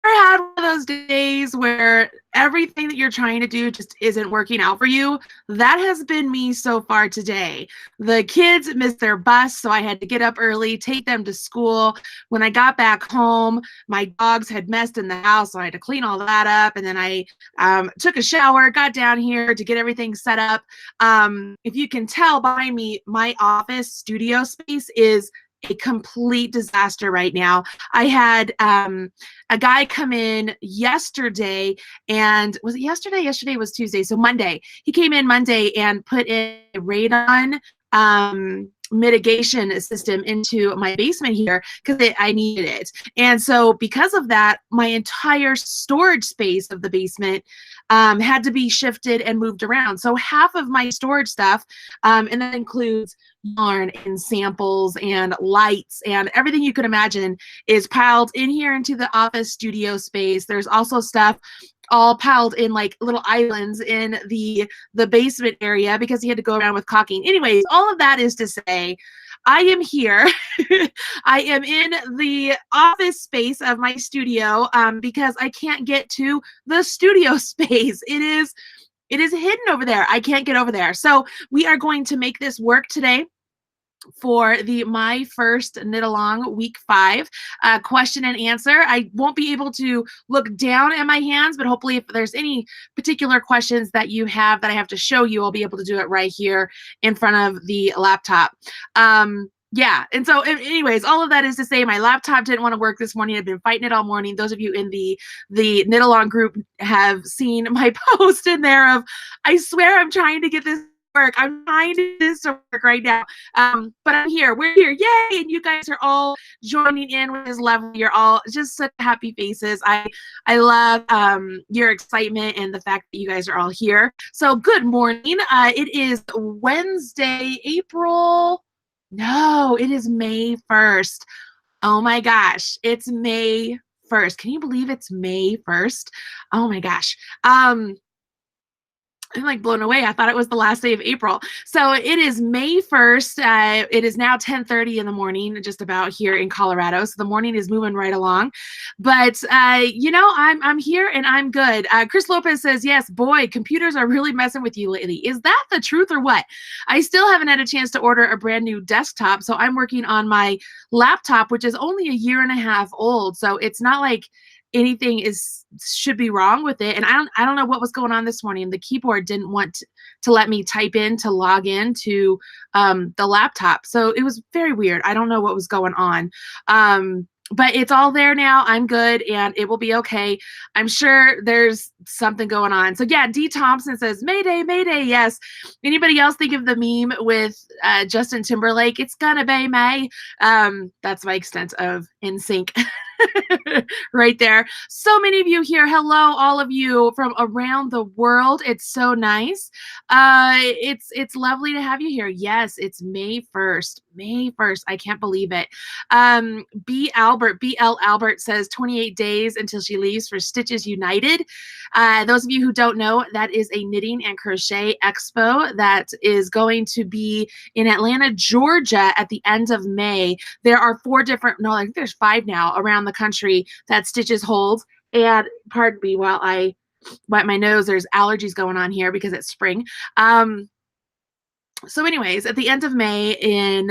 Ever had one of those days where everything that you're trying to do just isn't working out for you? That has been me so far today. The kids missed their bus, so I had to get up early, take them to school. When I got back home, my dogs had messed in the house, so I had to clean all that up. And then I took a shower, got down here to get everything set up. If you can tell by me, my office studio space is a complete disaster right now. I had a guy come in yesterday, and was it yesterday? Yesterday was Tuesday, so Monday. He came in Monday and put in a radon mitigation system into my basement here because I needed it. And so because of that, my entire storage space of the basement had to be shifted and moved around. So half of my storage stuff, and that includes yarn and samples and lights and everything you could imagine, is piled in here into the office studio space. There's also stuff all piled in like little islands in the basement area because he had to go around with caulking. Anyways, all of that is to say, I am here. I am in the office space of my studio because I can't get to the studio space. It is hidden over there. I can't get over there. So we are going to make this work today for the My First Knit Along week 5 question and answer. I won't be able to look down at my hands, but hopefully if there's any particular questions that you have that I have to show you, I'll be able to do it right here in front of the laptop. Yeah, and so anyways, all of that is to say my laptop didn't want to work this morning. I've been fighting it all morning. Those of you in the Knit Along group have seen my post in there of, I swear I'm trying to get this work. I'm trying to do this to work right now. But I'm here. We're here. Yay! And you guys are all joining in, which is lovely. You're all just such happy faces. I love your excitement and the fact that you guys are all here. So good morning. It is Wednesday, it is May 1st. Oh my gosh, it's May 1st. Can you believe it's May 1st? Oh my gosh. I'm like blown away. I thought it was the last day of April. So it is May 1st. It is now 10:30 in the morning, just about here in Colorado. So the morning is moving right along. But I'm here and I'm good. Chris Lopez says, yes, boy, computers are really messing with you lately. Is that the truth or what? I still haven't had a chance to order a brand new desktop. So I'm working on my laptop, which is only a year and a half old. So it's not like anything should be wrong with it. And I don't know what was going on this morning. The keyboard didn't want to let me type in to log in to the laptop. So it was very weird. I don't know what was going on. But it's all there now. I'm good and it will be okay. I'm sure there's something going on. So yeah, D. Thompson says, Mayday, Mayday. Yes. Anybody else think of the meme with Justin Timberlake? It's gonna be May. That's my extent of NSYNC. Right there. So many of you here. Hello, all of you from around the world. It's so nice. It's lovely to have you here. Yes, it's May 1st. May 1st. I can't believe it. BL Albert says 28 days until she leaves for Stitches United. Those of you who don't know, that is a knitting and crochet expo that is going to be in Atlanta, Georgia at the end of May. There are I think there's 5 now around the country that Stitches holds. And pardon me while I wipe my nose, there's allergies going on here because it's spring. So anyways, at the end of May in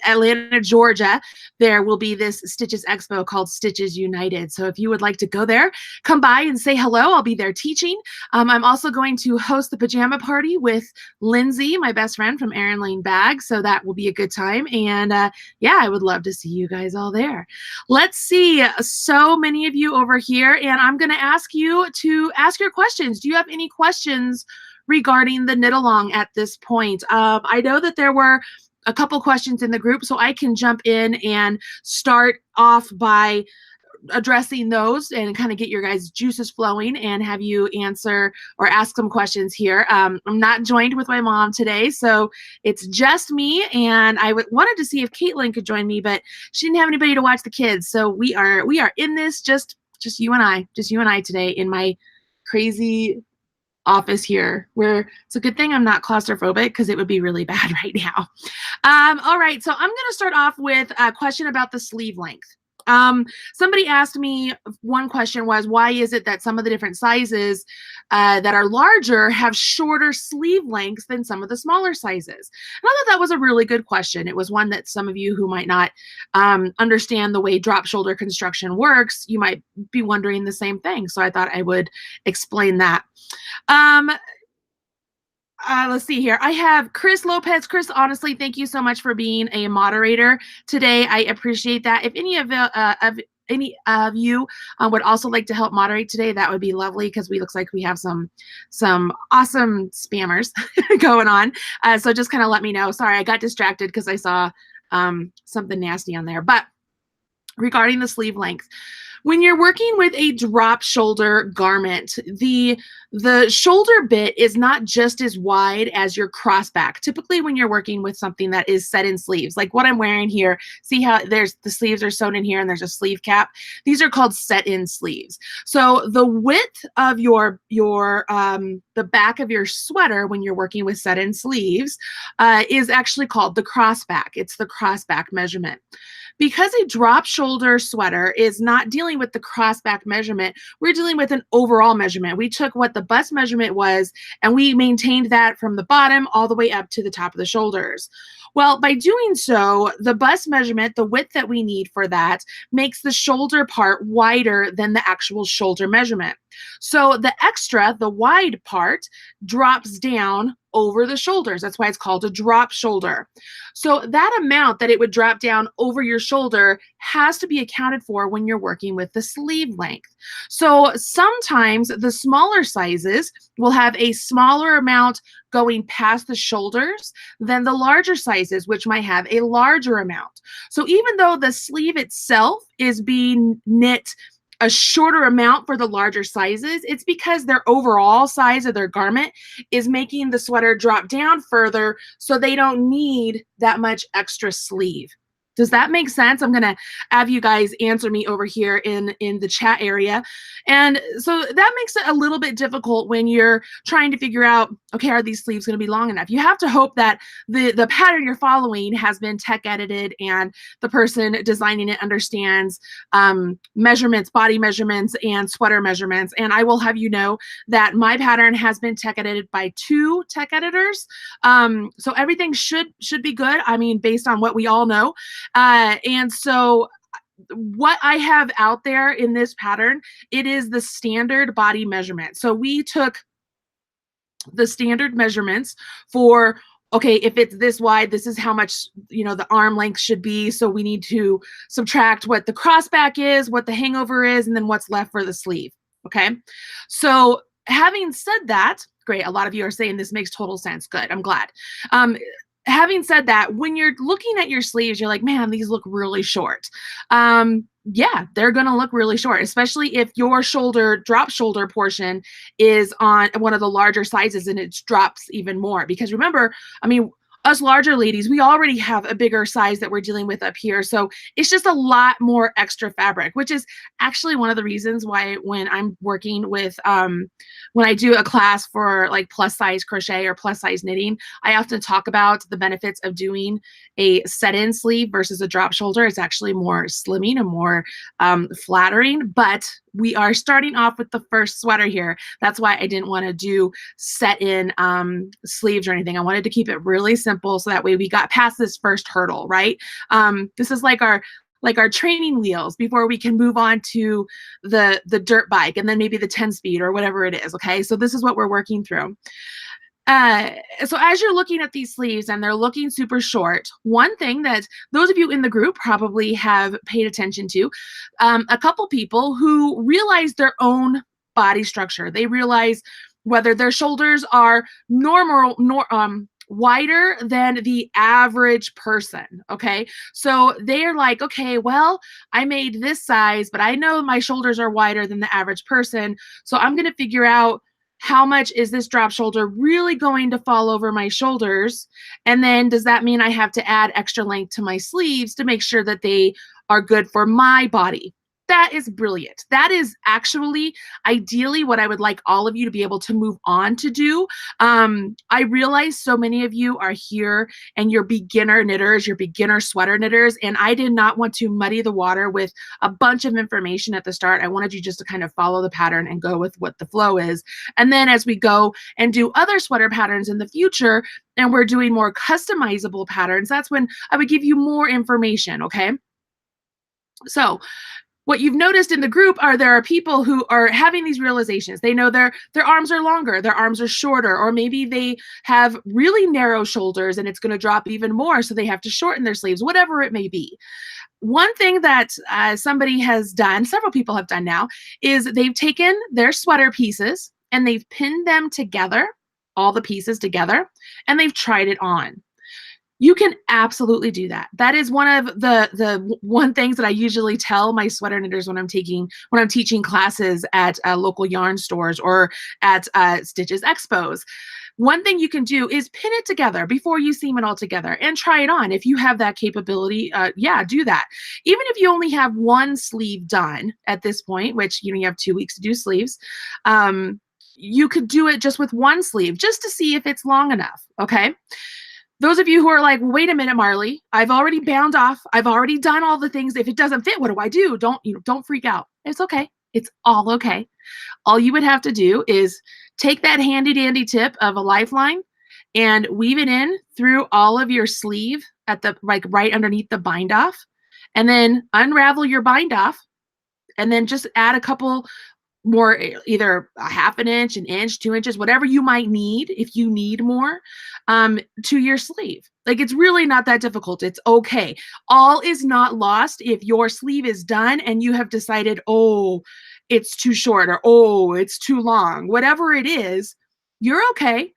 Atlanta, Georgia, there will be this Stitches Expo called Stitches United. So if you would like to go there, come by and say hello. I'll be there teaching. I'm also going to host the pajama party with Lindsay, my best friend from Erin Lane Bag. So that will be a good time. And yeah, I would love to see you guys all there. Let's see. So many of you over here. And I'm going to ask you to ask your questions. Do you have any questions regarding the knit along at this point? I know that there were a couple questions in the group, so I can jump in and start off by addressing those and kind of get your guys' juices flowing and have you answer or ask some questions here. I'm not joined with my mom today, so it's just me, and I wanted to see if Caitlin could join me, but she didn't have anybody to watch the kids, so we are in this just you and I today in my crazy office here, where it's a good thing I'm not claustrophobic because it would be really bad right now. All right, so I'm going to start off with a question about the sleeve length. Somebody asked me, one question was, why is it that some of the different sizes that are larger have shorter sleeve lengths than some of the smaller sizes? And I thought that was a really good question. It was one that some of you who might not understand the way drop shoulder construction works, you might be wondering the same thing. So I thought I would explain that. Let's see here. I have Chris Lopez. Chris, honestly, thank you so much for being a moderator today. I appreciate that. If any of you would also like to help moderate today, that would be lovely, because we looks like we have some awesome spammers going on. So just kind of let me know. Sorry, I got distracted because I saw something nasty on there. But regarding the sleeve length, when you're working with a drop shoulder garment, the shoulder bit is not just as wide as your crossback. Typically, when you're working with something that is set in sleeves, like what I'm wearing here, see how there's the sleeves are sewn in here and there's a sleeve cap. These are called set in sleeves. So the width of the back of your sweater when you're working with set in sleeves is actually called the crossback. It's the crossback measurement. Because a drop shoulder sweater is not dealing with the crossback measurement, we're dealing with an overall measurement. We took what the bust measurement was and we maintained that from the bottom all the way up to the top of the shoulders. Well, by doing so, the bust measurement, the width that we need for that, makes the shoulder part wider than the actual shoulder measurement. So the extra, the wide part, drops down over the shoulders. That's why it's called a drop shoulder. So that amount that it would drop down over your shoulder has to be accounted for when you're working with the sleeve length. So sometimes the smaller sizes will have a smaller amount going past the shoulders than the larger sizes, which might have a larger amount. So even though the sleeve itself is being knit a shorter amount for the larger sizes, it's because their overall size of their garment is making the sweater drop down further, so they don't need that much extra sleeve. Does that make sense? I'm going to have you guys answer me over here in the chat area. And so that makes it a little bit difficult when you're trying to figure out, okay, are these sleeves going to be long enough? You have to hope that the pattern you're following has been tech edited and the person designing it understands measurements, body measurements, and sweater measurements. And I will have you know that my pattern has been tech edited by 2 tech editors. So everything should be good. I mean, based on what we all know. And so what I have out there in this pattern, it is the standard body measurement. So we took the standard measurements for, okay, if it's this wide, this is how much, the arm length should be. So we need to subtract what the crossback is, what the hangover is, and then what's left for the sleeve. Okay. So having said that, great. A lot of you are saying this makes total sense. Good. I'm glad. Having said that, when you're looking at your sleeves, you're like, man, these look really short. Yeah, they're going to look really short, especially if your drop shoulder portion is on one of the larger sizes and it drops even more. Because remember, I mean, us larger ladies, we already have a bigger size that we're dealing with up here. So it's just a lot more extra fabric, which is actually one of the reasons why when I'm working with, when I do a class for like plus size crochet or plus size knitting, I often talk about the benefits of doing a set-in sleeve versus a drop shoulder. It's actually more slimming and more flattering, but we are starting off with the first sweater here. That's why I didn't want to do set-in sleeves or anything. I wanted to keep it really simple so that way we got past this first hurdle, right? This is like our training wheels before we can move on to the dirt bike and then maybe the 10-speed or whatever it is, okay? So this is what we're working through. So as you're looking at these sleeves and they're looking super short, one thing that those of you in the group probably have paid attention to, a couple people who realize their own body structure. They realize whether their shoulders are wider than the average person, okay? So they're like, okay, well, I made this size, but I know my shoulders are wider than the average person, so I'm going to figure out how much is this drop shoulder really going to fall over my shoulders? And then does that mean I have to add extra length to my sleeves to make sure that they are good for my body? That is brilliant. That is actually ideally what I would like all of you to be able to move on to do. I realize so many of you are here and you're beginner knitters, you're beginner sweater knitters, and I did not want to muddy the water with a bunch of information at the start. I wanted you just to kind of follow the pattern and go with what the flow is. And then as we go and do other sweater patterns in the future, and we're doing more customizable patterns, that's when I would give you more information, okay? So what you've noticed in the group are there are people who are having these realizations. They know their arms are longer, their arms are shorter, or maybe they have really narrow shoulders and it's going to drop even more, so they have to shorten their sleeves, whatever it may be. One thing that somebody has done, several people have done now, is they've taken their sweater pieces and they've pinned them together, all the pieces together, and they've tried it on. You can absolutely do that. That is one of the one things that I usually tell my sweater knitters when I'm teaching classes at local yarn stores or at Stitches Expos. One thing you can do is pin it together before you seam it all together and try it on. If you have that capability, yeah, do that. Even if you only have one sleeve done at this point, which you have 2 weeks to do sleeves, you could do it just with one sleeve just to see if it's long enough, okay? Those of you who are like, wait a minute, Marley, I've already bound off. I've already done all the things. If it doesn't fit, what do I do? Don't freak out. It's okay. It's all okay. All you would have to do is take that handy dandy tip of a lifeline and weave it in through all of your sleeve at the right underneath the bind off, and then unravel your bind off, and then just add a couple more, either a half an inch, an inch, 2 inches, whatever you might need, if you need more, to your sleeve. Like, it's really not that difficult. It's okay. All is not lost if your sleeve is done and you have decided, oh, it's too short, or oh, it's too long. Whatever it is, you're okay.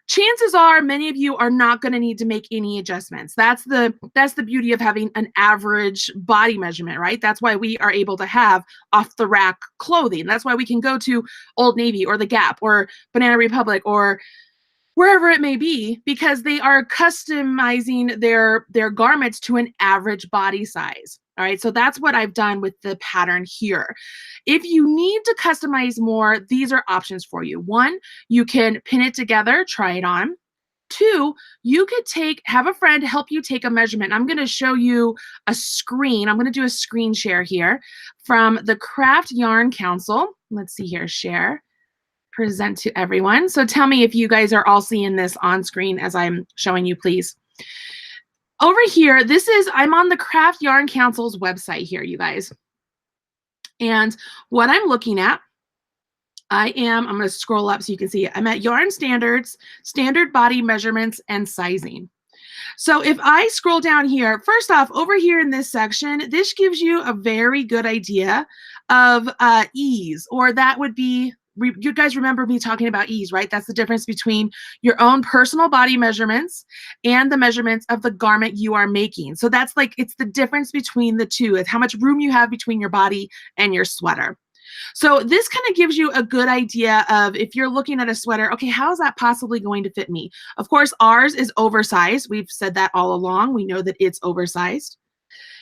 Chances are many of you are not going to need to make any adjustments. That's the beauty of having an average body measurement, right? That's why we are able to have off the rack clothing. That's why we can go to Old Navy or the Gap or Banana Republic or wherever it may be, because they are customizing their garments to an average body size. All right, so that's what I've done with the pattern here. If you need to customize more, these are options for you. One, you can pin it together, try it on. Two, you could have a friend help you take a measurement. I'm going to show you a screen. I'm going to do a screen share here from the Craft Yarn Council. Let's see here, share, present to everyone. So tell me if you guys are all seeing this on screen as I'm showing you, please. Over here, I'm on the Craft Yarn Council's website here, you guys. And what I'm looking at, I'm going to scroll up so you can see it. I'm at Yarn Standards, Standard Body Measurements and Sizing. So if I scroll down here, first off, over here in this section, this gives you a very good idea of ease, or that would be, you guys remember me talking about ease, right? That's the difference between your own personal body measurements and the measurements of the garment you are making. So that's it's the difference between the two. It's how much room you have between your body and your sweater. So this kind of gives you a good idea of, if you're looking at a sweater, okay, how is that possibly going to fit me? Of course, ours is oversized. We've said that all along. We know that it's oversized.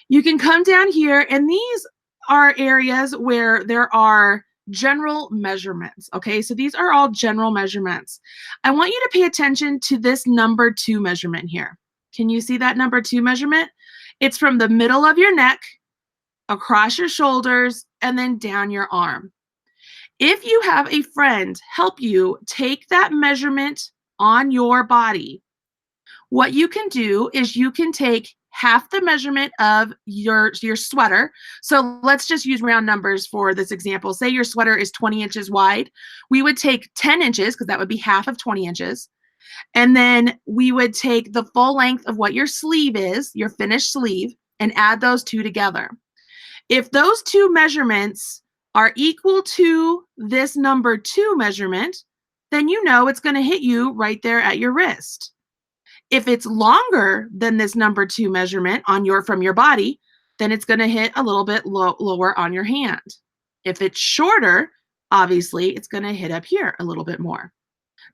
You can come down here, and these are areas where there are general measurements. Okay, so these are all general measurements. I want you to pay attention to this number 2 measurement here. Can you see that number 2 measurement? It's from the middle of your neck, across your shoulders, and then down your arm. If you have a friend help you take that measurement on your body, what you can do is you can take half the measurement of your sweater. So let's just use round numbers for this example. Say your sweater is 20 inches wide. We would take 10 inches, because that would be half of 20 inches. And then we would take the full length of what your sleeve is, your finished sleeve, and add those two together. If those two measurements are equal to this number 2 measurement, then you know it's going to hit you right there at your wrist. If it's longer than this number 2 measurement from your body, then it's going to hit a little bit lower on your hand. If it's shorter, obviously, it's going to hit up here a little bit more.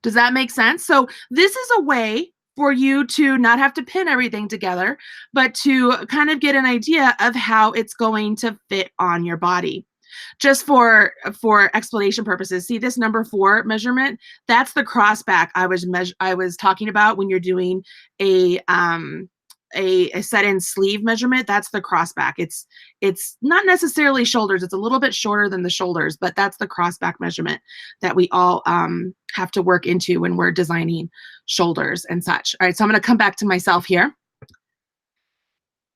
Does that make sense? So this is a way for you to not have to pin everything together, but to kind of get an idea of how it's going to fit on your body. Just for explanation purposes, see this number 4 measurement? That's the cross back I was talking about when you're doing a set-in sleeve measurement. That's the cross back. It's not necessarily shoulders. It's a little bit shorter than the shoulders, but that's the cross back measurement that we all have to work into when we're designing shoulders and such. All right, so I'm going to come back to myself here.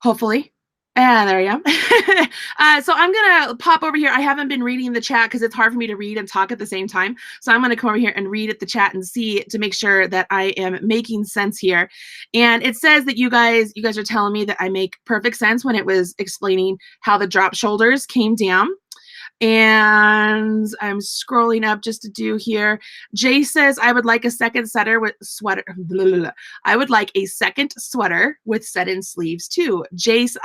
Hopefully. And there you go. So I'm going to pop over here. I haven't been reading the chat because it's hard for me to read and talk at the same time. So I'm going to come over here and read at the chat and see to make sure that I am making sense here. And it says that you guys are telling me that I make perfect sense when it was explaining how the drop shoulders came down. And I'm scrolling up just to do here. Jay says, I would like a second sweater with sweater. Blah, blah, blah. I would like a second sweater with set-in sleeves too. Jace,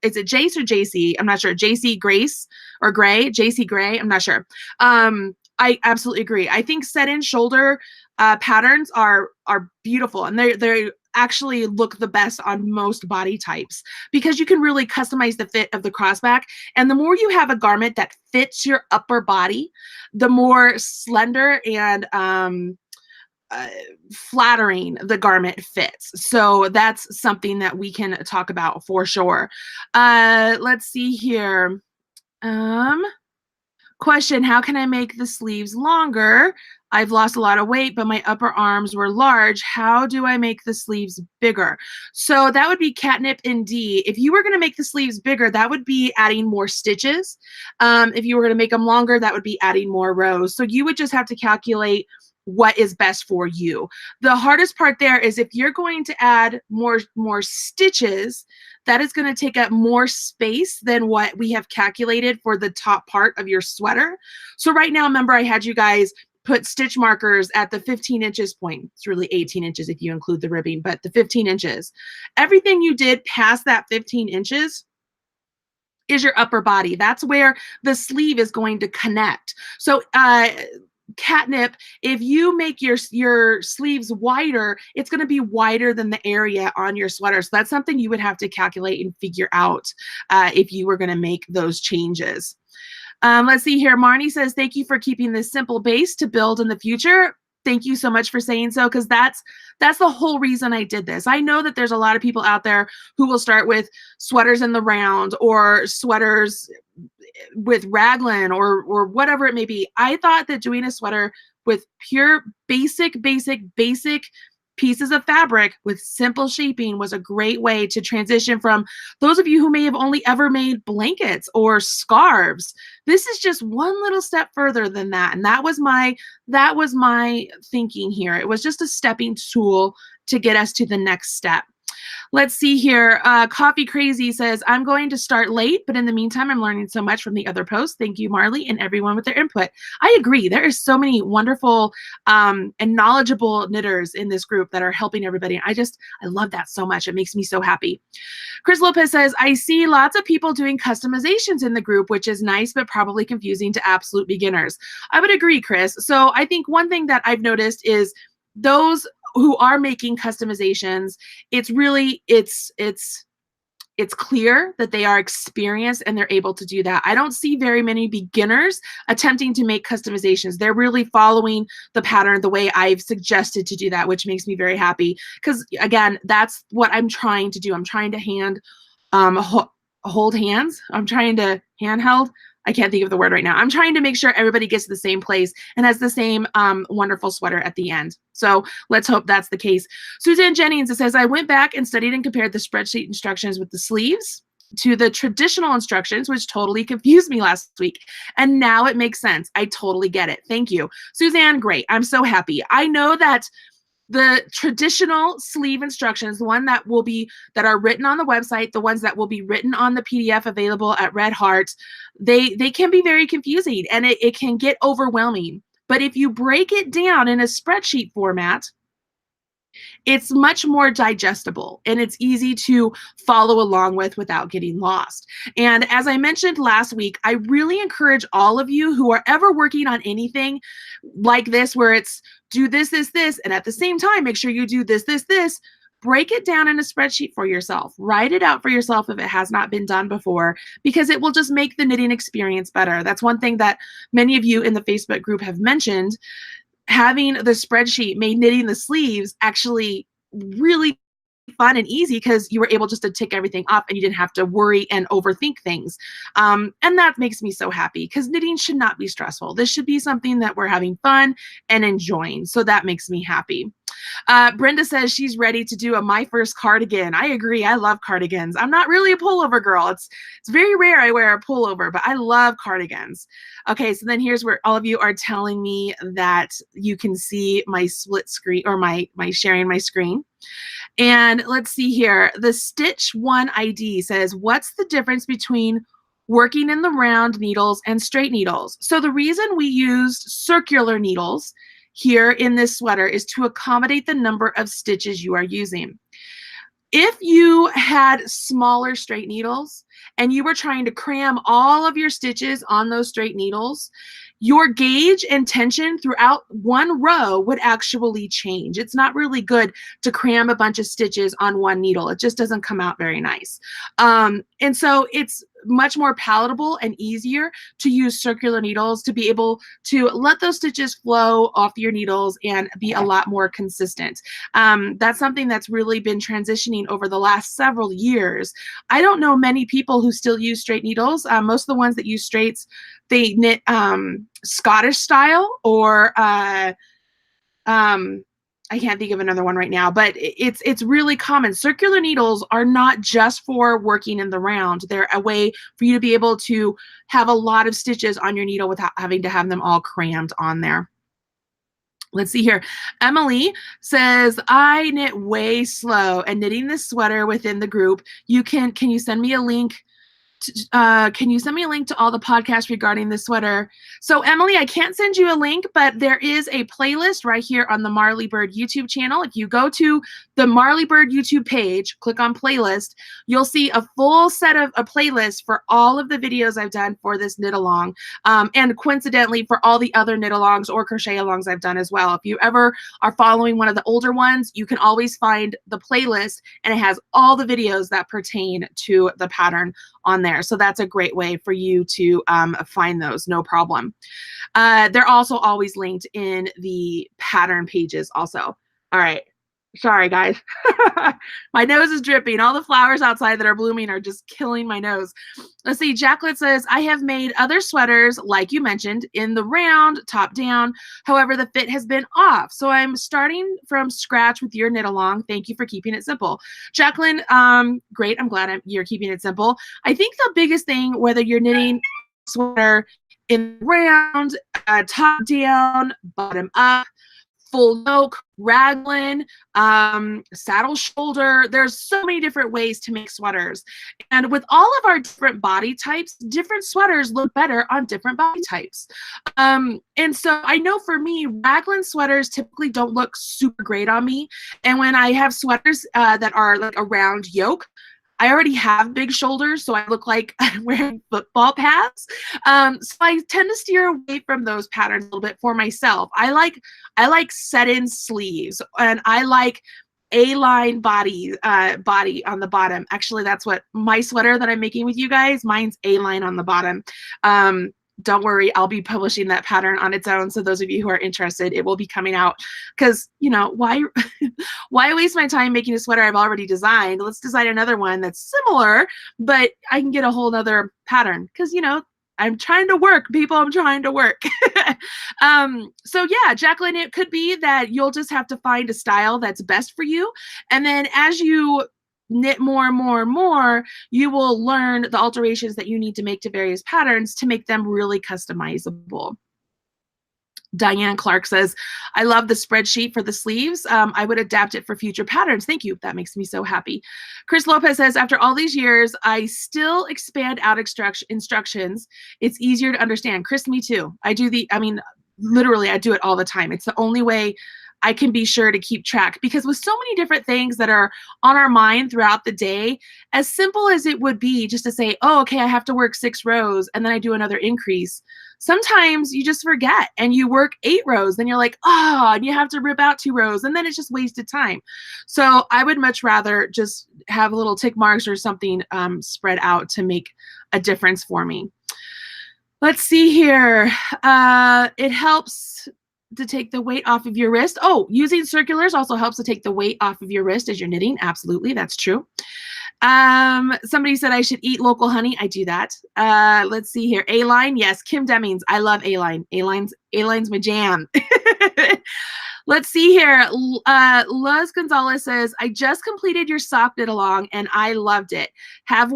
is it Jace or JC? I'm not sure. JC Grace or Gray? JC Gray? I'm not sure. I absolutely agree. I think set-in shoulder patterns are beautiful, and they actually look the best on most body types because you can really customize the fit of the crossback. And the more you have a garment that fits your upper body, the more slender and flattering the garment fits. So that's something that we can talk about for sure. Let's see here. Question, how can I make the sleeves longer? I've lost a lot of weight, but my upper arms were large. How do I make the sleeves bigger? So that would be catnip in D. If you were going to make the sleeves bigger, that would be adding more stitches. If you were going to make them longer, that would be adding more rows. So you would just have to calculate what is best for you. The hardest part there is if you're going to add more stitches, that is going to take up more space than what we have calculated for the top part of your sweater. So right now, remember, I had you guys put stitch markers at the 15 inches point. It's really 18 inches if you include the ribbing, but the 15 inches. Everything you did past that 15 inches is your upper body. That's where the sleeve is going to connect. So catnip, if you make your sleeves wider, it's going to be wider than the area on your sweater. So that's something you would have to calculate and figure out if you were going to make those changes. Let's see here. Marnie says, thank you for keeping this simple base to build in the future. Thank you so much for saying so, because that's the whole reason I did this. I know that there's a lot of people out there who will start with sweaters in the round or sweaters with raglan or whatever it may be. I thought that doing a sweater with pure basic pieces of fabric with simple shaping was a great way to transition from those of you who may have only ever made blankets or scarves. This is just one little step further than that. And that was my thinking here. It was just a stepping tool to get us to the next step. Let's see here. Coffee Crazy says, I'm going to start late, but in the meantime, I'm learning so much from the other posts. Thank you, Marley, and everyone with their input. I agree. There are so many wonderful and knowledgeable knitters in this group that are helping everybody. I love that so much. It makes me so happy. Chris Lopez says, I see lots of people doing customizations in the group, which is nice, but probably confusing to absolute beginners. I would agree, Chris. So I think one thing that I've noticed is those who are making customizations, it's clear that they are experienced and they're able to do that. I don't see very many beginners attempting to make customizations. They're really following the pattern the way I've suggested to do that, which makes me very happy. Because again, that's what I'm trying to do. I'm trying to hold hands. I'm trying to handheld. I can't think of the word right now. I'm trying to make sure everybody gets to the same place and has the same wonderful sweater at the end. So let's hope that's the case. Suzanne Jennings, it says, I went back and studied and compared the spreadsheet instructions with the sleeves to the traditional instructions, which totally confused me last week. And now it makes sense. I totally get it. Thank you. Suzanne, great. I'm so happy. I know that the traditional sleeve instructions, the one that are written on the website, the ones that will be written on the PDF available at Red Heart, they can be very confusing and it can get overwhelming. But if you break it down in a spreadsheet format, It's much more digestible and it's easy to follow along with without getting lost. And as I mentioned last week, I really encourage all of you who are ever working on anything like this, where it's do this, this, this, and at the same time, make sure you do this, this, this. Break it down in a spreadsheet for yourself. Write it out for yourself if it has not been done before, because it will just make the knitting experience better. That's one thing that many of you in the Facebook group have mentioned. Having the spreadsheet made knitting the sleeves actually really fun and easy, because you were able just to tick everything off and you didn't have to worry and overthink things. And that makes me so happy, because knitting should not be stressful. This should be something that we're having fun and enjoying. So that makes me happy. Brenda says she's ready to do a My First Cardigan. I agree. I love cardigans. I'm not really a pullover girl. It's very rare I wear a pullover, but I love cardigans. Okay, so then here's where all of you are telling me that you can see my split screen, or my sharing my screen. And let's see here. The Stitch One ID says, what's the difference between working in the round needles and straight needles? So the reason we used circular needles here in this sweater is to accommodate the number of stitches you are using. If you had smaller straight needles and you were trying to cram all of your stitches on those straight needles, your gauge and tension throughout one row would actually change. It's not really good to cram a bunch of stitches on one needle. It just doesn't come out very nice. And so it's much more palatable and easier to use circular needles to be able to let those stitches flow off your needles and be a lot more consistent. That's something that's really been transitioning over the last several years. I don't know many people who still use straight needles. Most of the ones that use straights, they knit Scottish style, or I can't think of another one right now, but it's really common. Circular needles are not just for working in the round. They're a way for you to be able to have a lot of stitches on your needle without having to have them all crammed on there. Let's see here. Emily says, I knit way slow and knitting this sweater within the group. Can you send me a link? Can you send me a link to all the podcasts regarding this sweater? So Emily, I can't send you a link, but there is a playlist right here on the Marley Bird YouTube channel. If you go to the Marley Bird YouTube page, click on playlist, you'll see a full set of a playlist for all of the videos I've done for this knit along. And coincidentally for all the other knit alongs or crochet alongs I've done as well. If you ever are following one of the older ones, you can always find the playlist and it has all the videos that pertain to the pattern on there. So that's a great way for you to find those, no problem. They're also always linked in the pattern pages also. All right. Sorry, guys. My nose is dripping. All the flowers outside that are blooming are just killing my nose. Let's see. Jacqueline says, I have made other sweaters, like you mentioned, in the round, top down. However, the fit has been off. So I'm starting from scratch with your knit along. Thank you for keeping it simple. Jacqueline, great. I'm glad you're keeping it simple. I think the biggest thing, whether you're knitting sweater in round, top down, bottom up, full yoke, raglan, saddle shoulder. There's so many different ways to make sweaters. And with all of our different body types, different sweaters look better on different body types. And so I know for me, raglan sweaters typically don't look super great on me. And when I have sweaters that are like a round yoke, I already have big shoulders, so I look like I'm wearing football pads. So I tend to steer away from those patterns a little bit for myself. I like set-in sleeves, and I like A-line body on the bottom. Actually, that's what my sweater that I'm making with you guys, mine's A-line on the bottom. Don't worry, I'll be publishing that pattern on its own. So those of you who are interested, it will be coming out, because, you know, why waste my time making a sweater I've already designed? Let's design another one that's similar, but I can get a whole nother pattern, because, you know, I'm trying to work, people. I'm trying to work. So yeah, Jacqueline, it could be that you'll just have to find a style that's best for you. And then as you knit more and more and more, you will learn the alterations that you need to make to various patterns to make them really customizable. Diane Clark says, I love the spreadsheet for the sleeves. I would adapt it for future patterns. Thank you. That makes me so happy. Chris Lopez says, after all these years, I still expand out instructions. It's easier to understand. Chris, me too. Literally, I do it all the time. It's the only way I can be sure to keep track, because with so many different things that are on our mind throughout the day, as simple as it would be just to say, oh, okay, I have to work 6 rows and then I do another increase. Sometimes you just forget and you work 8 rows, then you're like, oh, and you have to rip out 2 rows, and then it's just wasted time. So I would much rather just have little tick marks or something spread out to make a difference for me. Let's see here. It helps to take the weight off of your wrist. Oh, using circulars also helps to take the weight off of your wrist as you're knitting. Absolutely, that's true. Somebody said I should eat local honey. I do that. Let's see here. A-line, yes. Kim Demings. I love A-line. A-line's my jam. Let's see here. Luz Gonzalez says, I just completed your sock knit along and I loved it. Have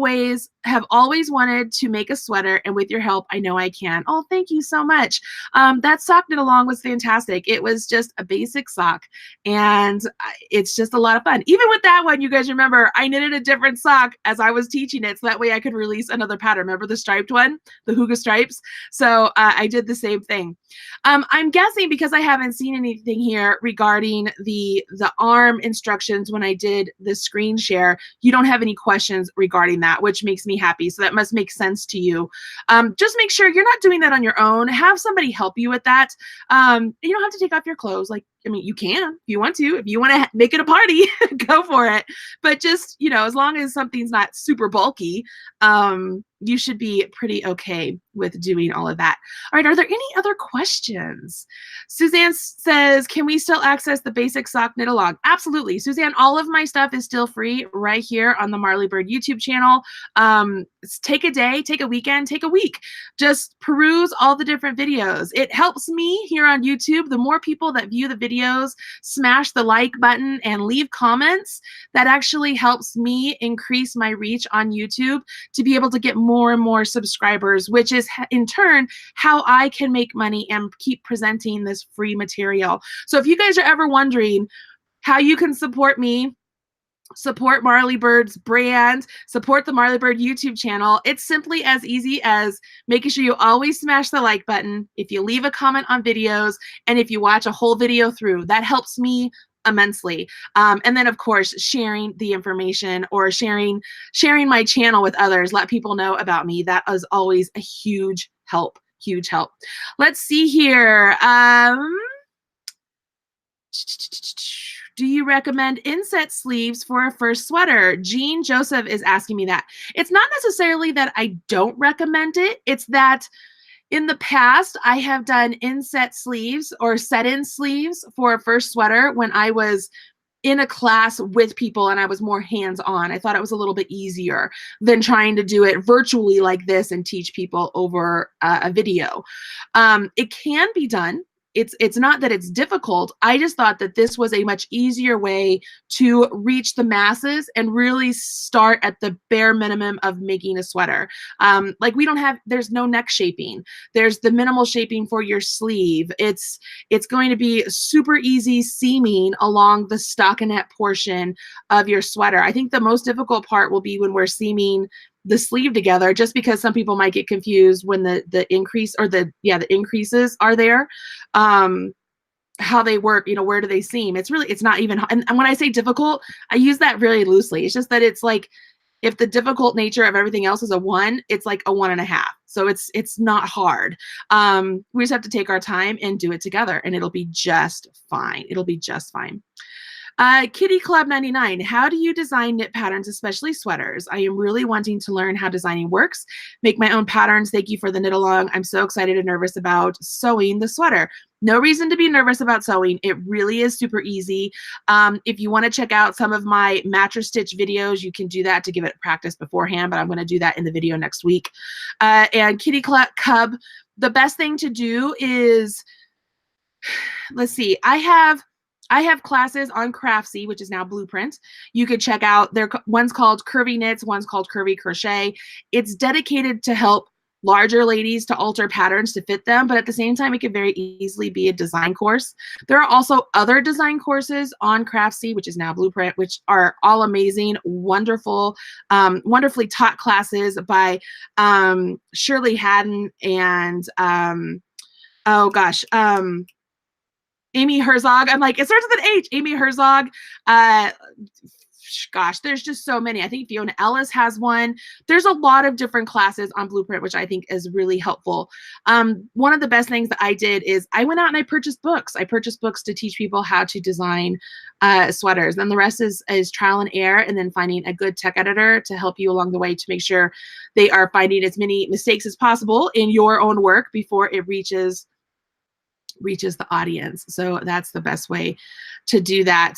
always wanted to make a sweater, and with your help, I know I can. Oh, thank you so much. That sock knit along was fantastic. It was just a basic sock, and it's just a lot of fun. Even with that one, you guys remember, I knitted a different sock as I was teaching it, so that way I could release another pattern. Remember the striped one, the Hygge stripes? So I did the same thing. I'm guessing, because I haven't seen anything here regarding the arm instructions when I did the screen share, you don't have any questions regarding that, which makes me happy. So that must make sense to you. Just make sure you're not doing that on your own. Have somebody help you with that. You don't have to take off your clothes. Like, I mean, you can if you want to. If you want to make it a party, go for it. But just, you know, as long as something's not super bulky, you should be pretty okay with doing all of that. All right, are there any other questions? Suzanne says, can we still access the basic sock knit along? Absolutely. Suzanne, all of my stuff is still free right here on the Marley Bird YouTube channel. Take a day, take a weekend, take a week. Just peruse all the different videos. It helps me here on YouTube. The more people that view the videos, smash the like button and leave comments, that actually helps me increase my reach on YouTube to be able to get more and more subscribers, which is in turn how I can make money and keep presenting this free material. So if you guys are ever wondering how you can support me, support Marley Bird's brand, support the Marley Bird YouTube channel, it's simply as easy as making sure you always smash the like button, if you leave a comment on videos, and if you watch a whole video through. That helps me immensely. And then of course, sharing the information or sharing my channel with others, let people know about me. That is always a huge help, huge help. Let's see here. Do you recommend inset sleeves for a first sweater? Jean Joseph is asking me that. It's not necessarily that I don't recommend it. It's that in the past, I have done inset sleeves or set-in sleeves for a first sweater when I was in a class with people and I was more hands-on. I thought it was a little bit easier than trying to do it virtually like this and teach people over a video. It can be done. It's not that it's difficult. I just thought that this was a much easier way to reach the masses and really start at the bare minimum of making a sweater. Like there's no neck shaping. There's the minimal shaping for your sleeve. It's going to be super easy seaming along the stockinette portion of your sweater. I think the most difficult part will be when we're seaming the sleeve together, just because some people might get confused when the increase or the increases are there, how they work, where do they seam? It's not even, and when I say difficult, I use that very loosely. It's just that it's like, if the difficult nature of everything else is a 1, it's like a 1.5. So it's not hard. We just have to take our time and do it together, and it'll be just fine. It'll be just fine. Kitty Club 99, how do you design knit patterns, especially sweaters? I am really wanting to learn how designing works, make my own patterns. Thank you for the knit along. I'm so excited and nervous about sewing the sweater. No reason to be nervous about sewing. It really is super easy. If you want to check out some of my mattress stitch videos, you can do that to give it practice beforehand, but I'm going to do that in the video next week. And Kitty Cub, the best thing to do is, let's see, I have classes on Craftsy, which is now Blueprint. You could check out, one's called Curvy Knits, one's called Curvy Crochet. It's dedicated to help larger ladies to alter patterns to fit them, but at the same time, it could very easily be a design course. There are also other design courses on Craftsy, which is now Blueprint, which are all amazing, wonderful, wonderfully taught classes by Shirley Haddon and, oh gosh, Amy Herzog. I'm like, it starts with an H. Amy Herzog. Gosh, there's just so many. I think Fiona Ellis has one. There's a lot of different classes on Blueprint, which I think is really helpful. One of the best things that I did is I went out and I purchased books. I purchased books to teach people how to design sweaters. Then the rest is trial and error, and then finding a good tech editor to help you along the way to make sure they are finding as many mistakes as possible in your own work before it reaches the audience. So that's the best way to do that.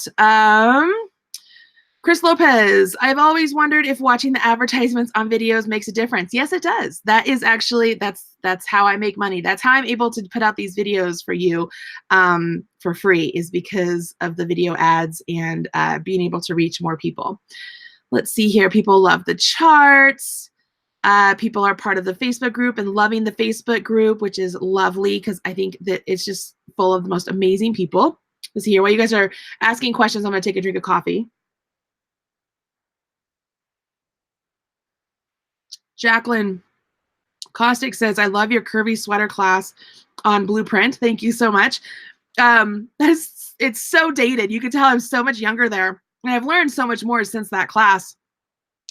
Chris Lopez, I've always wondered if watching the advertisements on videos makes a difference. Yes, it does. That is actually, that's how I make money. That's how I'm able to put out these videos for you for free, is because of the video ads and being able to reach more people. Let's see here. People love the charts. People are part of the Facebook group and loving the Facebook group, which is lovely because I think that it's just full of the most amazing people. Let's see here. While you guys are asking questions, I'm going to take a drink of coffee. Jacqueline Caustic says, I love your curvy sweater class on Blueprint. Thank you so much. It's so dated. You can tell I'm so much younger there. And I've learned so much more since that class,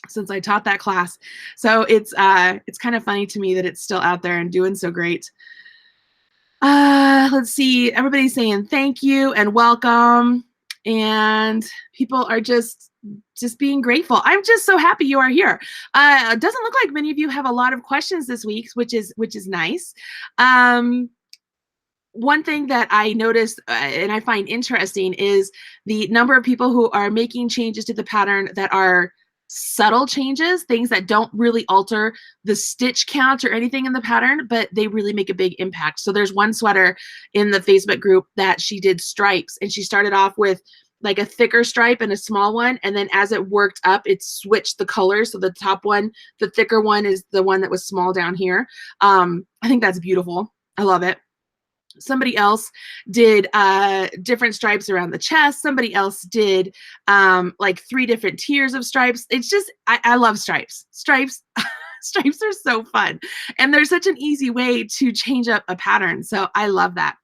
since I taught that class. So it's kind of funny to me that it's still out there and doing so great. Let's see. Everybody's saying thank you and welcome. And people are just being grateful. I'm just so happy you are here. It doesn't look like many of you have a lot of questions this week, which is nice. One thing that I noticed and I find interesting is the number of people who are making changes to the pattern that are subtle changes, things that don't really alter the stitch count or anything in the pattern, but they really make a big impact. So there's one sweater in the Facebook group that she did stripes, and she started off with like a thicker stripe and a small one, and then as it worked up, it switched the colors. So the top one, the thicker one, is the one that was small down here. I think that's beautiful. I love it. Somebody else did different stripes around the chest. Somebody else did like 3 different tiers of stripes. It's just, I love stripes. Stripes are so fun. And there's such an easy way to change up a pattern. So I love that.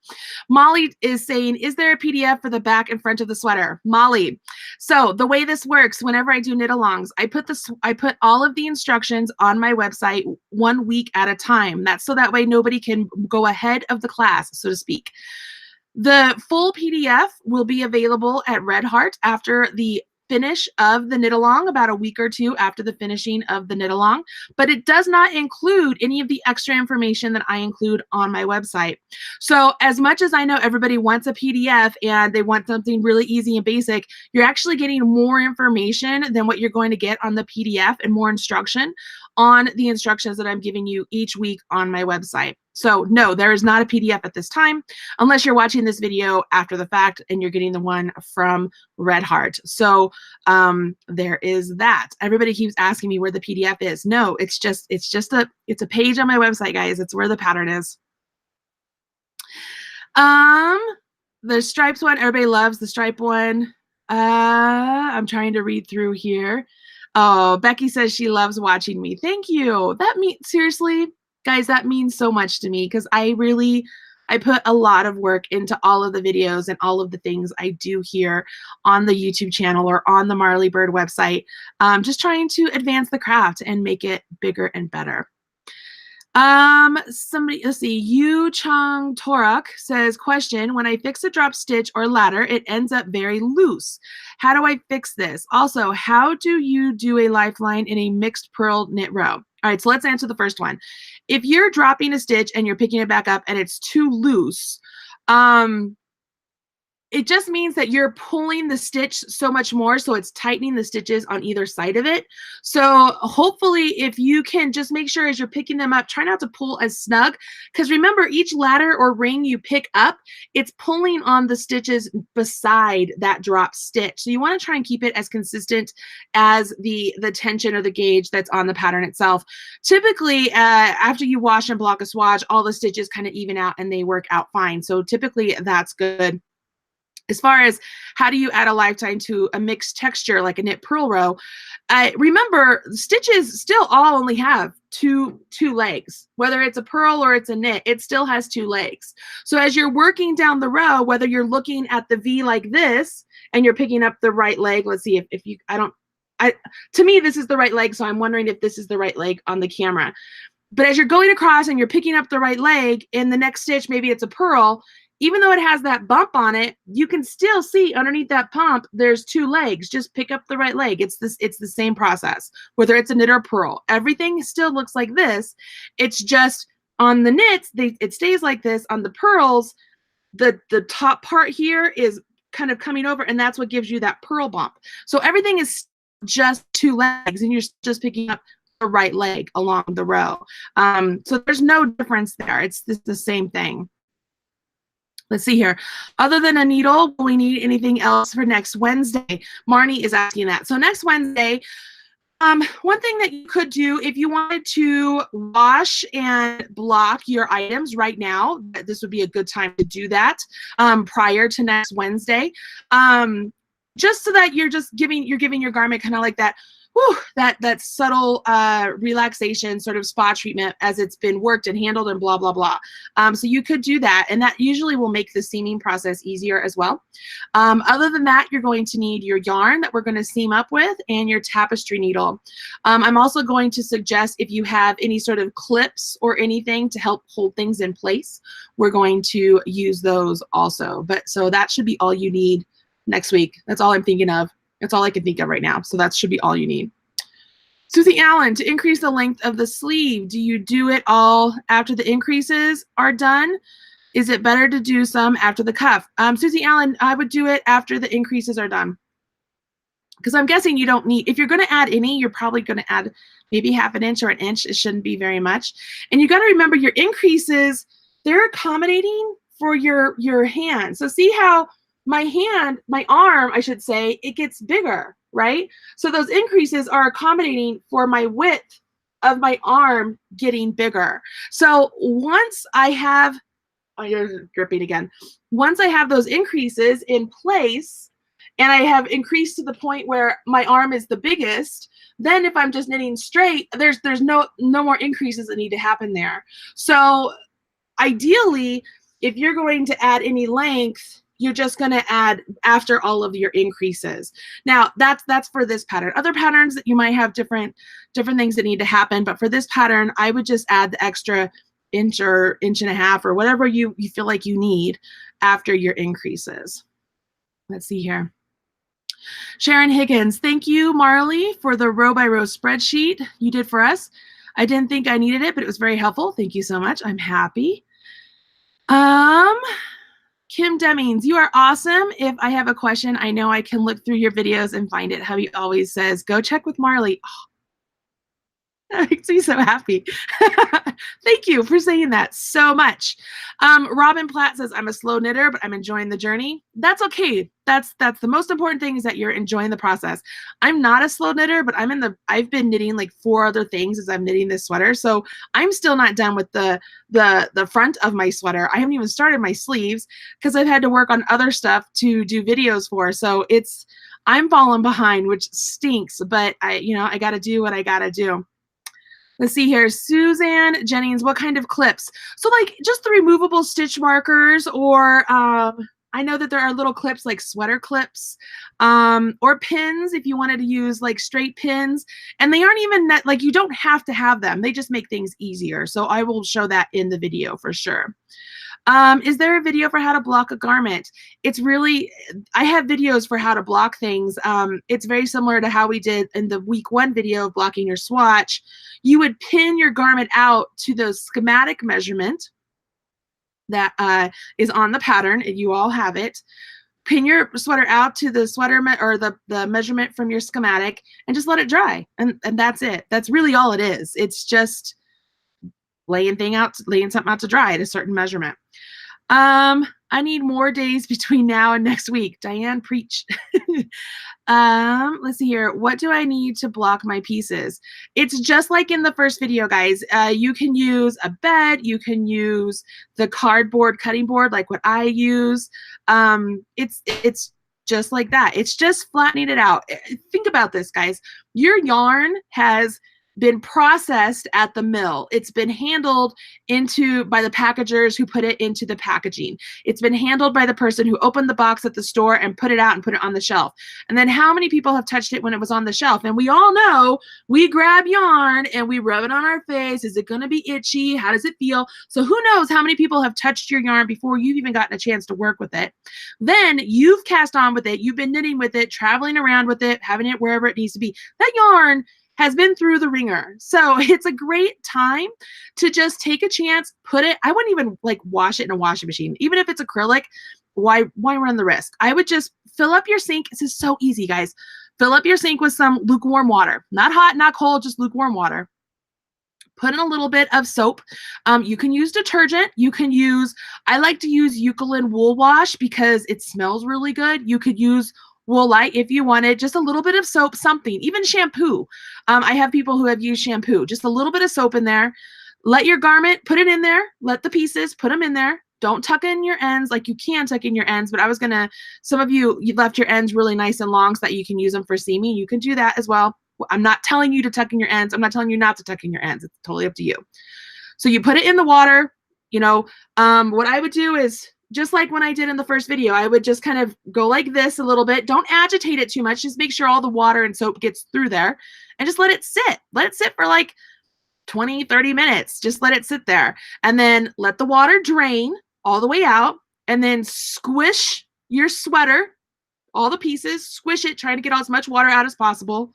Molly is saying, is there a PDF for the back and front of the sweater? Molly, so the way this works, whenever I do knit-alongs, I put all of the instructions on my website 1 week at a time. That's so that way nobody can go ahead of the class, so to speak. The full PDF will be available at Red Heart after the finish of the knit-along, about a week or 2 after the finishing of the knit-along, but it does not include any of the extra information that I include on my website. So as much as I know everybody wants a PDF and they want something really easy and basic, you're actually getting more information than what you're going to get on the PDF and more instruction on the instructions that I'm giving you each week on my website. So no, there is not a PDF at this time, unless you're watching this video after the fact and you're getting the one from Red Heart. So there is that. Everybody keeps asking me where the PDF is. No, it's a page on my website, guys. It's where the pattern is. The stripes one, everybody loves the stripe one. I'm trying to read through here. Oh, Becky says she loves watching me. Thank you. That means, seriously, guys, that means so much to me because I put a lot of work into all of the videos and all of the things I do here on the YouTube channel or on the Marley Bird website, just trying to advance the craft and make it bigger and better. Somebody, let's see, Yu Chung Torok says, question, when I fix a drop stitch or ladder, it ends up very loose. How do I fix this? Also, how do you do a lifeline in a mixed purl knit row? All right, so let's answer the first one. If you're dropping a stitch and you're picking it back up and it's too loose, it just means that you're pulling the stitch so much more, so it's tightening the stitches on either side of it. So hopefully if you can just make sure as you're picking them up, try not to pull as snug, because remember, each ladder or ring you pick up, it's pulling on the stitches beside that drop stitch. So you want to try and keep it as consistent as the tension or the gauge that's on the pattern itself. Typically, after you wash and block a swatch, all the stitches kind of even out and they work out fine. So typically that's good. As far as how do you add a lifetime to a mixed texture like a knit purl row, remember stitches still all only have two legs. Whether it's a purl or it's a knit, it still has two legs. So as you're working down the row, whether you're looking at the V like this and you're picking up the right leg, let's see if you, to me, this is the right leg. So I'm wondering if this is the right leg on the camera. But as you're going across and you're picking up the right leg, in the next stitch, maybe it's a purl, even though it has that bump on it, you can still see underneath that pump, there's two legs. Just pick up the right leg. It's the same process, whether it's a knit or purl. Everything still looks like this. It's just on the knits, it stays like this. On the purls, the top part here is kind of coming over, and that's what gives you that purl bump. So everything is just two legs, and you're just picking up the right leg along the row. So there's no difference there. It's the same thing. Let's see here. Other than a needle, will we need anything else for next Wednesday? Marnie is asking that. So next Wednesday, one thing that you could do if you wanted to wash and block your items right now, this would be a good time to do that prior to next Wednesday. Just so that you're giving your garment kind of like that, whew, that subtle relaxation sort of spa treatment as it's been worked and handled and blah, blah, blah. So you could do that, and that usually will make the seaming process easier as well. Other than that, you're going to need your yarn that we're going to seam up with and your tapestry needle. I'm also going to suggest if you have any sort of clips or anything to help hold things in place, we're going to use those also. But so that should be all you need next week. That's all I'm thinking of. That's all I can think of right now. So that should be all you need. Susie Allen, to increase the length of the sleeve, do you do it all after the increases are done? Is it better to do some after the cuff? Susie Allen, I would do it after the increases are done. Because I'm guessing you don't need, if you're going to add any, you're probably going to add maybe half an inch or an inch. It shouldn't be very much. And you got to remember your increases, they're accommodating for your hand. So see how my arm, I should say, it gets bigger, right? So those increases are accommodating for my width of my arm getting bigger. So once I have, oh, you're dripping again. Once I have those increases in place and I have increased to the point where my arm is the biggest, then if I'm just knitting straight, there's no more increases that need to happen there. So ideally, if you're going to add any length, you're just going to add after all of your increases. Now, that's for this pattern. Other patterns that you might have different things that need to happen, but for this pattern, I would just add the extra inch or inch and a half or whatever you feel like you need after your increases. Let's see here. Sharon Higgins, thank you, Marley, for the row by row spreadsheet you did for us. I didn't think I needed it, but it was very helpful. Thank you so much. I'm happy. Kim Demings, you are awesome. If I have a question, I know I can look through your videos and find it. Hubby always says, go check with Marley. Oh, that makes me so happy. Thank you for saying that so much. Robin Platt says, I'm a slow knitter, but I'm enjoying the journey. That's okay. That's the most important thing, is that you're enjoying the process. I'm not a slow knitter, but I've been knitting like 4 other things as I'm knitting this sweater. So I'm still not done with the front of my sweater. I haven't even started my sleeves because I've had to work on other stuff to do videos for. So I'm falling behind, which stinks, but I got to do what I got to do. Let's see here. Suzanne Jennings, what kind of clips? So like just the removable stitch markers, or I know that there are little clips like sweater clips, or pins if you wanted to use like straight pins. And they aren't even like, you don't have to have them. They just make things easier. So I will show that in the video for sure. Is there a video for how to block a garment? I have videos for how to block things. It's very similar to how we did in the week 1 video of blocking your swatch. You would pin your garment out to the schematic measurement that is on the pattern, and you all have it. Pin your sweater out to the sweater or the measurement from your schematic, and just let it dry. And that's it. That's really all it is. It's just laying something out to dry at a certain measurement. I need more days between now and next week. Diane, preach. Let's see here. What do I need to block my pieces? It's just like in the first video, guys. You can use a bed. You can use the cardboard cutting board, like what I use. It's just like that. It's just flattening it out. Think about this, guys. Your yarn has been processed at the mill. It's been handled by the packagers who put it into the packaging. It's been handled by the person who opened the box at the store and put it out and put it on the shelf. And then how many people have touched it when it was on the shelf? And we all know we grab yarn and we rub it on our face. Is it going to be itchy? How does it feel? So who knows how many people have touched your yarn before you've even gotten a chance to work with it. Then you've cast on with it. You've been knitting with it, traveling around with it, having it wherever it needs to be. That yarn has been through the ringer. So it's a great time to just take a chance, put it, I wouldn't even like wash it in a washing machine. Even if it's acrylic, why run the risk? I would just fill up your sink. This is so easy, guys. Fill up your sink with some lukewarm water, not hot, not cold, just lukewarm water. Put in a little bit of soap. You can use detergent. You can use, I like to use Eucalyptus Wool Wash because it smells really good. You could use Woolite if you wanted, just a little bit of soap, something, even shampoo. I have people who have used shampoo, just a little bit of soap in there. Let your garment, put it in there, let the pieces, put them in there. Don't tuck in your ends. Like you can tuck in your ends, but I was gonna, some of you left your ends really nice and long so that you can use them for seaming. You can do that as well. I'm not telling you to tuck in your ends. I'm not telling you not to tuck in your ends. It's totally up to you. So you put it in the water, you know, what I would do is, just like when I did in the first video, I would just kind of go like this a little bit. Don't agitate it too much. Just make sure all the water and soap gets through there and just let it sit. Let it sit for like 20, 30 minutes. Just let it sit there. And then let the water drain all the way out and then squish your sweater, all the pieces, squish it, trying to get as much water out as possible.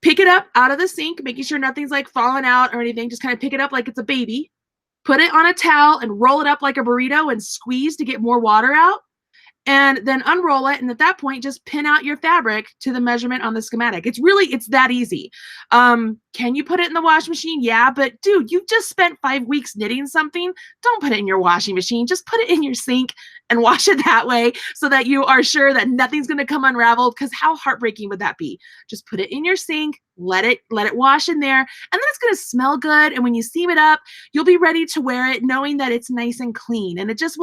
Pick it up out of the sink, making sure nothing's like falling out or anything. Just kind of pick it up like it's a baby. Put it on a towel and roll it up like a burrito and squeeze to get more water out. And then unroll it. And at that point, just pin out your fabric to the measurement on the schematic. It's that easy. Can you put it in the washing machine? Yeah, but dude, you just spent 5 weeks knitting something. Don't put it in your washing machine. Just put it in your sink and wash it that way so that you are sure that nothing's going to come unraveled, because how heartbreaking would that be? Just put it in your sink, let it wash in there, and then it's going to smell good. And when you seam it up, you'll be ready to wear it knowing that it's nice and clean. And it just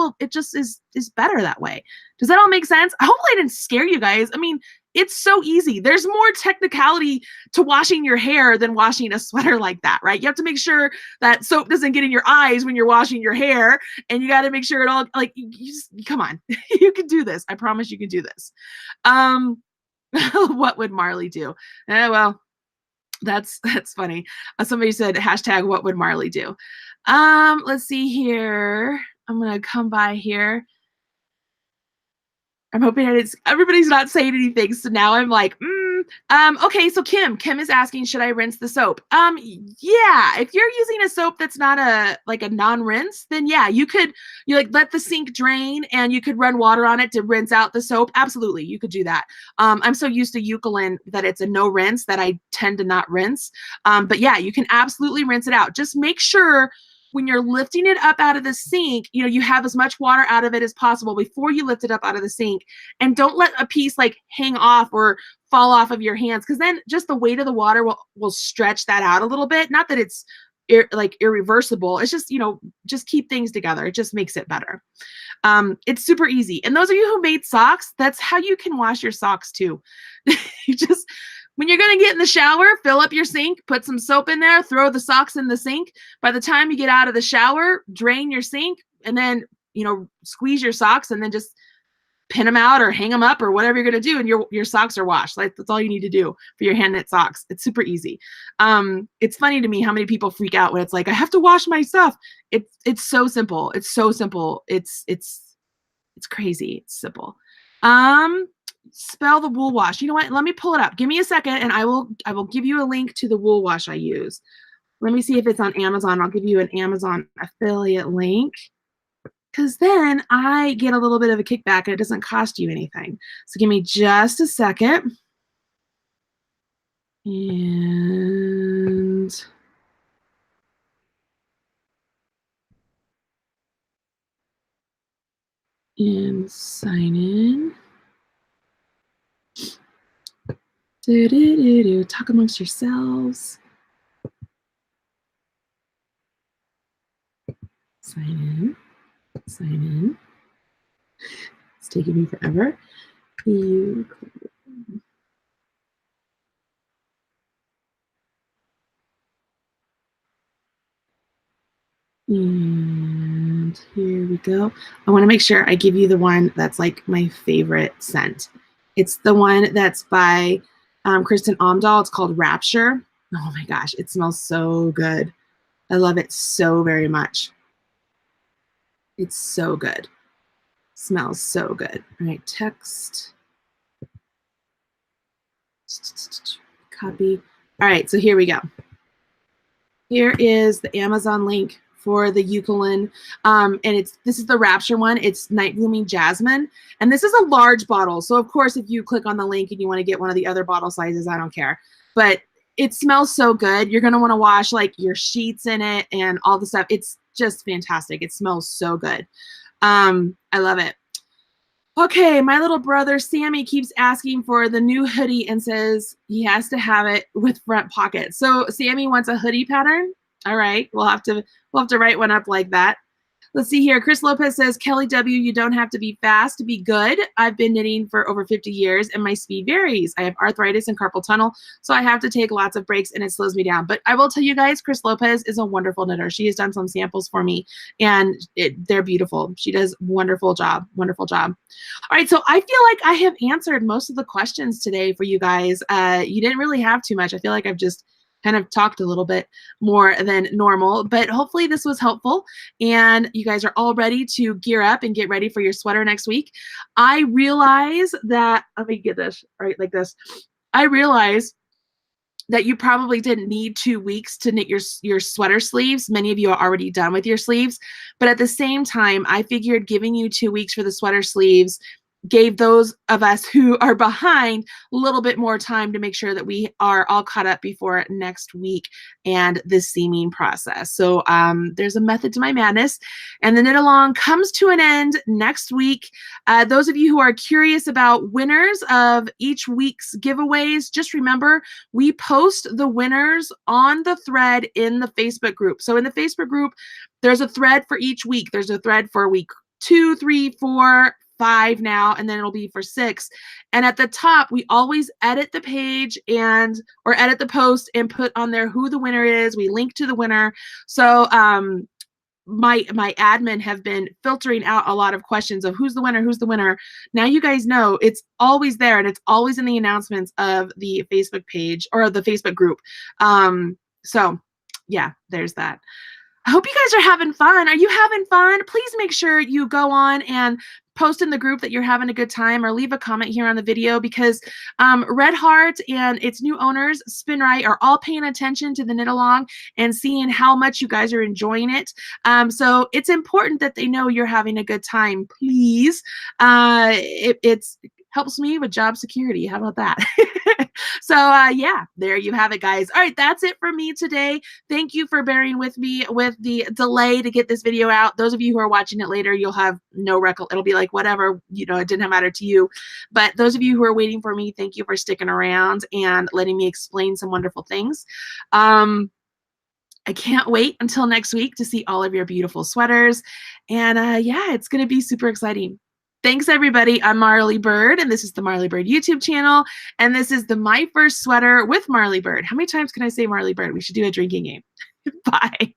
is better that way. Does that all make sense? Hopefully I didn't scare you guys. I mean, it's so easy. There's more technicality to washing your hair than washing a sweater like that, right? You have to make sure that soap doesn't get in your eyes when you're washing your hair, and you got to make sure it all, like, you just, come on. You can do this. I promise you can do this. What would Marley do? Well, that's funny. Somebody said hashtag what would Marley do? Let's see here. I'm going to come by here. I'm hoping everybody's not saying anything. So now I'm like, okay. So Kim is asking, should I rinse the soap? Yeah. If you're using a soap that's not a non-rinse, then yeah, you like let the sink drain and you could run water on it to rinse out the soap. Absolutely. You could do that. I'm so used to Eucalyptus that it's a no rinse that I tend to not rinse. But yeah, you can absolutely rinse it out. Just make sure when you're lifting it up out of the sink, you have as much water out of it as possible before you lift it up out of the sink. And don't let a piece like hang off or fall off of your hands, because then just the weight of the water will stretch that out a little bit. Not that it's irreversible. It's just, just keep things together. It just makes it better. It's super easy. And those of you who made socks, that's how you can wash your socks too. You just, when you're going to get in the shower, fill up your sink, put some soap in there, throw the socks in the sink. By the time you get out of the shower, drain your sink, and then, squeeze your socks and then just pin them out or hang them up or whatever you're going to do. And your socks are washed. Like, that's all you need to do for your hand knit socks. It's super easy. It's funny to me how many people freak out when it's like, I have to wash my stuff. It's so simple. It's so simple. It's crazy. It's simple. Spell the wool wash. You know what? Let me pull it up. Give me a second and I will give you a link to the wool wash I use. Let me see if it's on Amazon. I'll give you an Amazon affiliate link, because then I get a little bit of a kickback and it doesn't cost you anything. So give me just a second. And sign in. Talk amongst yourselves. Sign in. It's taking me forever. And here we go. I want to make sure I give you the one that's like my favorite scent. It's the one that's by Kristen Omdahl. It's called Rapture. Oh my gosh, it smells so good. I love it so very much. It's so good. Smells so good. All right, text. Copy. All right, so here we go. Here is the Amazon link for the Eucalyptus, and this is the Rapture one. It's Night Blooming Jasmine, and this is a large bottle. So of course, if you click on the link and you want to get one of the other bottle sizes, I don't care. But it smells so good. You're gonna want to wash like your sheets in it and all the stuff. It's just fantastic. It smells so good. I love it. Okay, my little brother Sammy keeps asking for the new hoodie and says he has to have it with front pockets. So Sammy wants a hoodie pattern. All right, we'll have to write one up like that. Let's see here. Chris Lopez says, Kelly W., you don't have to be fast to be good. I've been knitting for over 50 years and my speed varies. I have arthritis and carpal tunnel, so I have to take lots of breaks and it slows me down. But I will tell you guys, Chris Lopez is a wonderful knitter. She has done some samples for me and they're beautiful. She does wonderful job. Wonderful job. All right, so I feel like I have answered most of the questions today for you guys. You didn't really have too much. I feel like I've just kind of talked a little bit more than normal, but hopefully this was helpful and you guys are all ready to gear up and get ready for your sweater next week. I realize that, let me get this right like this. I realize that you probably didn't need 2 weeks to knit your sweater sleeves. Many of you are already done with your sleeves, but at the same time, I figured giving you 2 weeks for the sweater sleeves gave those of us who are behind a little bit more time to make sure that we are all caught up before next week and the seaming process. So there's a method to my madness, and the knit along comes to an end next week. Those of you who are curious about winners of each week's giveaways, just remember we post the winners on the thread in the Facebook group. So in the Facebook group, there's a thread for each week. There's a thread for week 2, 3, 4, 5 now, and then it'll be for 6. And at the top, we always edit the page or edit the post and put on there who the winner is. We link to the winner. So my admin have been filtering out a lot of questions of who's the winner, who's the winner. Now you guys know it's always there and it's always in the announcements of the Facebook page or the Facebook group. So yeah, there's that. I hope you guys are having fun. Are you having fun? Please make sure you go on and post in the group that you're having a good time or leave a comment here on the video because Red Heart and its new owners, Spinrite, are all paying attention to the knit along and seeing how much you guys are enjoying it. So it's important that they know you're having a good time, please. It helps me with job security. How about that? So yeah, there you have it, guys. All right, that's it for me today. Thank you for bearing with me with the delay to get this video out. Those of you who are watching it later, you'll have no record. It'll be like whatever, you know, it didn't matter to you. But those of you who are waiting for me, thank you for sticking around and letting me explain some wonderful things. I can't wait until next week to see all of your beautiful sweaters. And yeah, it's going to be super exciting. Thanks, everybody. I'm Marley Bird, and this is the Marley Bird YouTube channel. And this is the My First Sweater with Marley Bird. How many times can I say Marley Bird? We should do a drinking game. Bye.